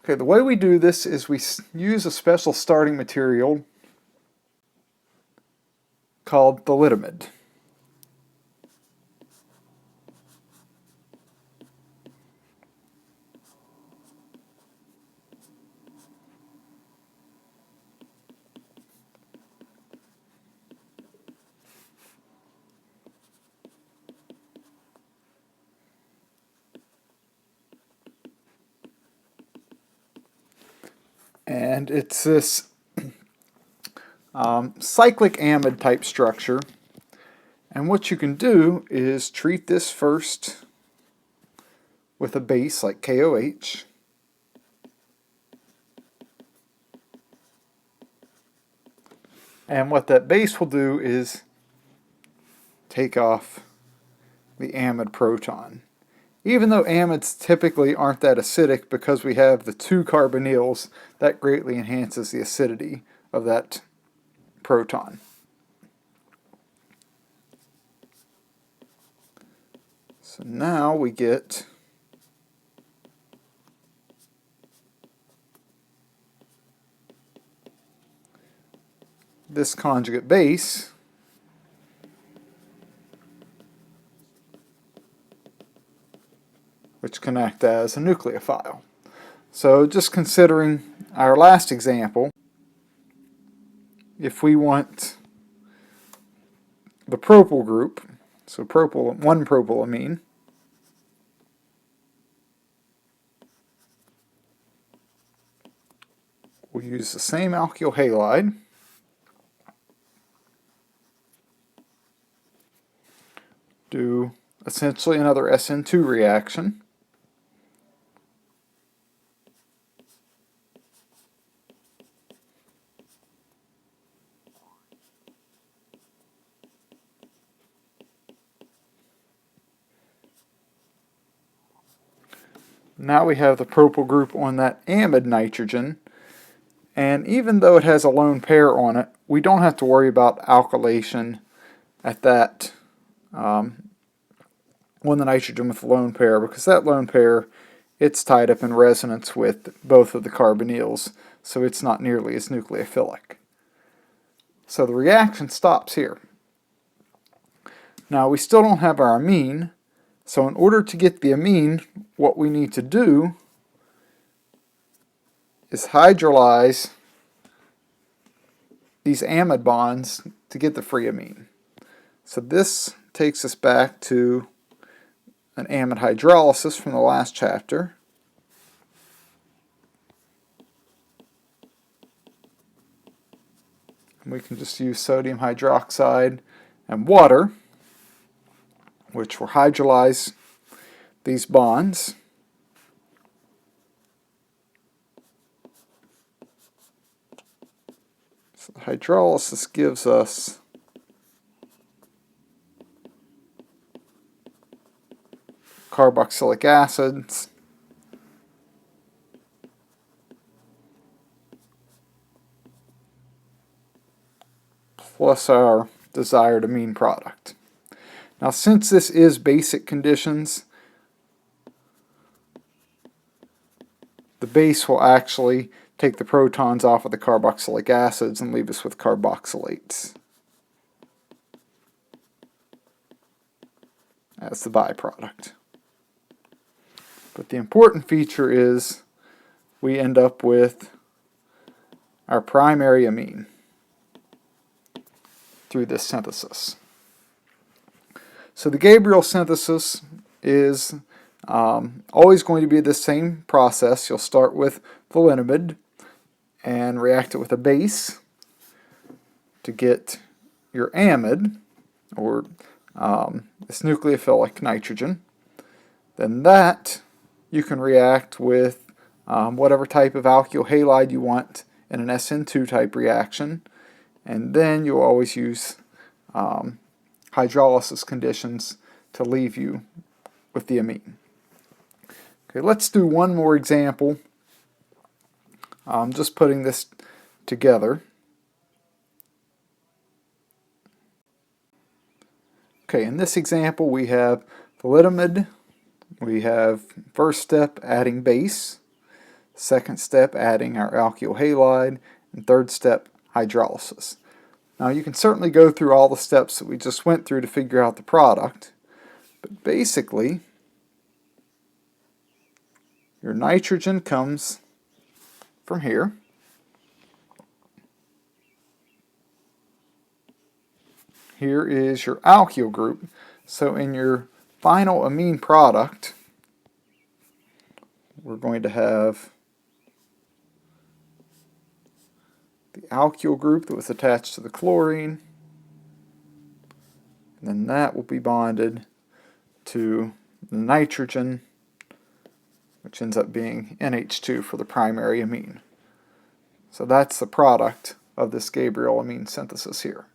Okay, the way we do this is we use a special starting material called thalidomide. And it's this cyclic amide type structure. And what you can do is treat this first with a base like KOH. And what that base will do is take off the amide proton. Even though amides typically aren't that acidic, because we have the 2 carbonyls, that greatly enhances the acidity of that proton. So now we get this conjugate base, which can act as a nucleophile. So just considering our last example, if we want the propyl group, so propyl, 1-propylamine, we'll use the same alkyl halide, do essentially another SN2 reaction, now we have the propyl group on that amide nitrogen, and even though it has a lone pair on it, we don't have to worry about alkylation at that on the nitrogen with the lone pair, because that lone pair, it's tied up in resonance with both of the carbonyls, so it's not nearly as nucleophilic. So the reaction stops here. Now we still don't have our amine, so in order to get the amine, what we need to do is hydrolyze these amide bonds to get the free amine. So this takes us back to an amide hydrolysis from the last chapter. And we can just use sodium hydroxide and water, which will hydrolyze these bonds. So the hydrolysis gives us carboxylic acids, plus our desired amine product. Now, since this is basic conditions, the base will actually take the protons off of the carboxylic acids and leave us with carboxylates as the byproduct. But the important feature is we end up with our primary amine through this synthesis. So the Gabriel synthesis is always going to be the same process. You'll start with thalidomide and react it with a base to get your amide, or this nucleophilic nitrogen. Then that you can react with whatever type of alkyl halide you want in an SN2 type reaction, and then you'll always use hydrolysis conditions to leave you with the amine. Okay, let's do one more example. Just putting this together. Okay, in this example we have thalidomide. We have first step adding base. second step adding our alkyl halide, and third step hydrolysis. Now you can certainly go through all the steps that we just went through to figure out the product, but basically your nitrogen comes from here. Here is your alkyl group. So in your final amine product, we're going to have the alkyl group that was attached to the chlorine, and then that will be bonded to the nitrogen, which ends up being NH2 for the primary amine. So that's the product of this Gabriel amine synthesis here.